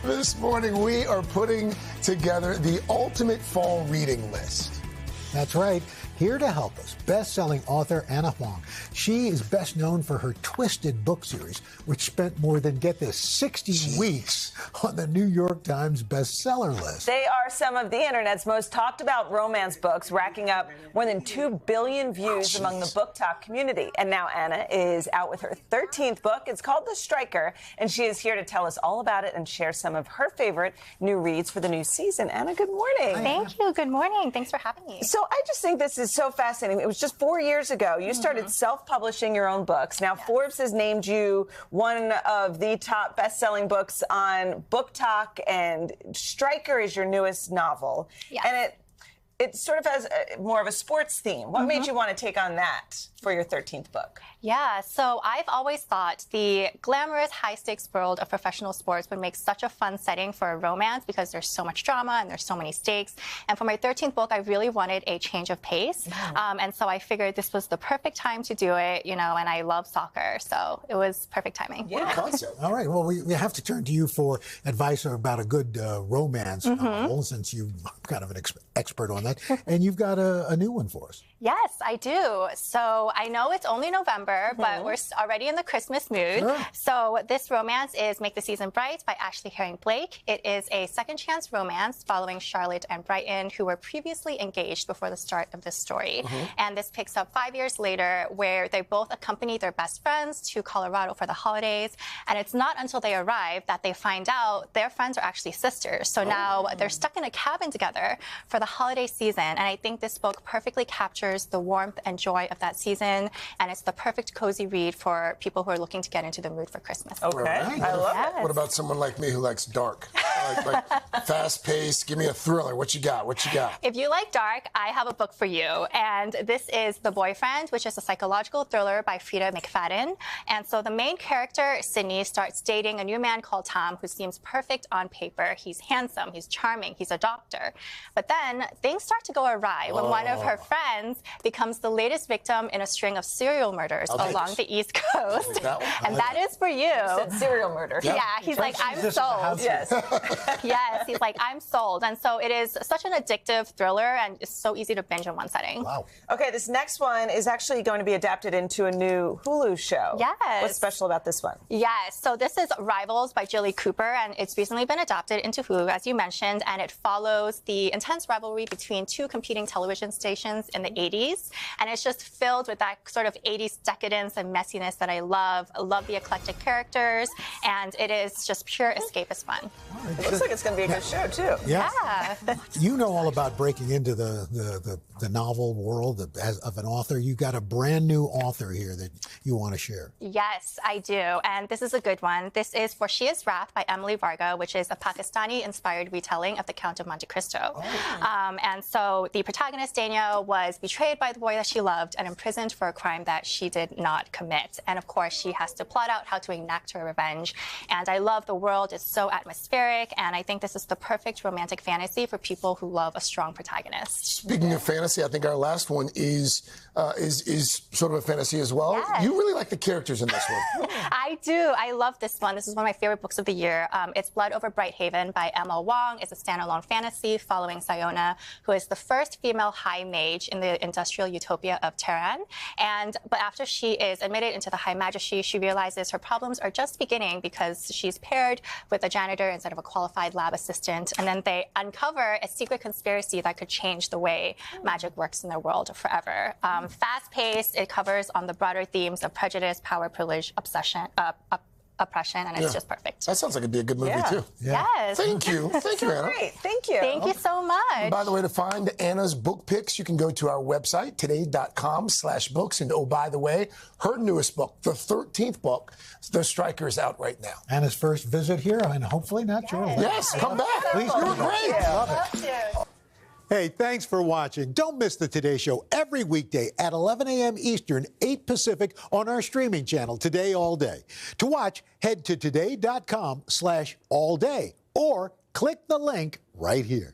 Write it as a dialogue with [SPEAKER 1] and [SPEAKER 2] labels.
[SPEAKER 1] This morning, we are putting together the ultimate fall reading list.
[SPEAKER 2] That's right. Here to help us, best-selling author Anna Huang. She is best known for her Twisted book series, which spent more than, get this, 60 weeks on the New York Times bestseller list.
[SPEAKER 3] They are some of the internet's most talked about romance books, racking up more than 2 billion views among the book talk community. And now Anna is out with her 13th book. It's called The Striker, and she is here to tell us all about it and share some of her favorite new reads for the new season. Anna, good morning.
[SPEAKER 4] Thank you. Good morning. Thanks for having me.
[SPEAKER 3] So I just think this is so fascinating. It was just 4 years ago. You started self-publishing your own books. Now, Forbes has named you one of the top best-selling books on Book Talk, and Striker is your newest novel.
[SPEAKER 4] Yes.
[SPEAKER 3] And it sort of has more of a sports theme. What made you want to take on that for your 13th book?
[SPEAKER 4] Yeah, so I've always thought the glamorous high-stakes world of professional sports would make such a fun setting for a romance because there's so much drama and there's so many stakes. And for my 13th book, I really wanted a change of pace. And so I figured this was the perfect time to do it, you know, and I love soccer, so it was perfect timing.
[SPEAKER 1] What a concept.
[SPEAKER 2] All right, well, we have to turn to you for advice about a good romance novel, since you're kind of an expert on that. And you've got a new one for us.
[SPEAKER 4] Yes, I do. So I know it's only November, but we're already in the Christmas mood.
[SPEAKER 2] Sure.
[SPEAKER 4] So this romance is Make the Season Bright by Ashley Herring Blake. It is a second chance romance following Charlotte and Brighton, who were previously engaged before the start of this story. And this picks up 5 years later, where they both accompany their best friends to Colorado for the holidays. And it's not until they arrive that they find out their friends are actually sisters. So now they're stuck in a cabin together for the holiday season. And I think this book perfectly captures the warmth and joy of that season, and it's the perfect cozy read for people who are looking to get into the mood for Christmas.
[SPEAKER 3] Okay,
[SPEAKER 1] Right.
[SPEAKER 3] I love it.
[SPEAKER 1] What about someone like me who likes dark? like fast-paced, give me a thriller. What you got? What you got?
[SPEAKER 4] If you like dark, I have a book for you, and this is The Boyfriend, which is a psychological thriller by Frida McFadden. And so the main character, Sydney, starts dating a new man called Tom, who seems perfect on paper. He's handsome, he's charming, he's a doctor. But then things start to go awry when one of her friends becomes the latest victim in a string of serial murders along the East Coast. And that is for you.
[SPEAKER 3] Serial murder.
[SPEAKER 4] Yeah, he's like, I'm sold.
[SPEAKER 3] Yes.
[SPEAKER 4] Yes, he's like, I'm sold. And so it is such an addictive thriller, and it's so easy to binge in one setting.
[SPEAKER 2] Wow.
[SPEAKER 3] Okay, this next one is actually going to be adapted into a new Hulu show.
[SPEAKER 4] Yes.
[SPEAKER 3] What's special about this one?
[SPEAKER 4] Yes, so this is Rivals by Jilly Cooper, and it's recently been adapted into Hulu, as you mentioned, and it follows the intense rivalry between two competing television stations in the 80s, and it's just filled with that sort of 80s decadence and messiness that I love. I love the eclectic characters, and it is just pure escapist fun.
[SPEAKER 3] It looks like it's going to be a good show, too.
[SPEAKER 2] Yeah.
[SPEAKER 4] Yeah.
[SPEAKER 2] You know all about breaking into the novel world of an author. You got a brand new author here that you want to share.
[SPEAKER 4] Yes, I do. And this is a good one. This is For She Is Wrath by Emily Varga, which is a Pakistani-inspired retelling of The Count of Monte Cristo. And so the protagonist, Daniel, was betrayed by the boy that she loved and imprisoned for a crime that she did not commit. And of course, she has to plot out how to enact her revenge. And I love the world. It's so atmospheric. And I think this is the perfect romantic fantasy for people who love a strong protagonist.
[SPEAKER 1] Speaking of fantasy, I think our last one is sort of a fantasy as well.
[SPEAKER 4] Yes.
[SPEAKER 1] You really like the characters in this one.
[SPEAKER 4] I do. I love this one. This is one of my favorite books of the year. It's Blood Over Bright Haven by Emily Huang. It's a standalone fantasy following Sayona, who is the first female high mage in the industrial utopia of Tehran. But after she is admitted into the high majesty, she realizes her problems are just beginning because she's paired with a janitor instead of a qualified lab assistant. And then they uncover a secret conspiracy that could change the way magic works in their world forever. Fast-paced, it covers on the broader themes of prejudice, power, privilege, obsession, oppression, and it's just perfect.
[SPEAKER 1] That sounds like it'd be a good movie, too.
[SPEAKER 2] Yeah.
[SPEAKER 4] Yes.
[SPEAKER 1] Thank you. Thank you, Anna.
[SPEAKER 3] Great. Thank you.
[SPEAKER 4] Thank you so much.
[SPEAKER 1] And by the way, to find Anna's book picks, you can go to our website, today.com/books. And oh, by the way, her newest book, the 13th book, The Striker, is out right now.
[SPEAKER 2] Anna's first visit here, and hopefully not your last.
[SPEAKER 1] Yes, come back.
[SPEAKER 2] Please
[SPEAKER 1] You
[SPEAKER 2] do.
[SPEAKER 1] were great.
[SPEAKER 2] Love it. Hey, thanks for watching. Don't miss the Today Show every weekday at 11 a.m. Eastern, 8 Pacific on our streaming channel, Today All Day. To watch, head to today.com/allday or click the link right here.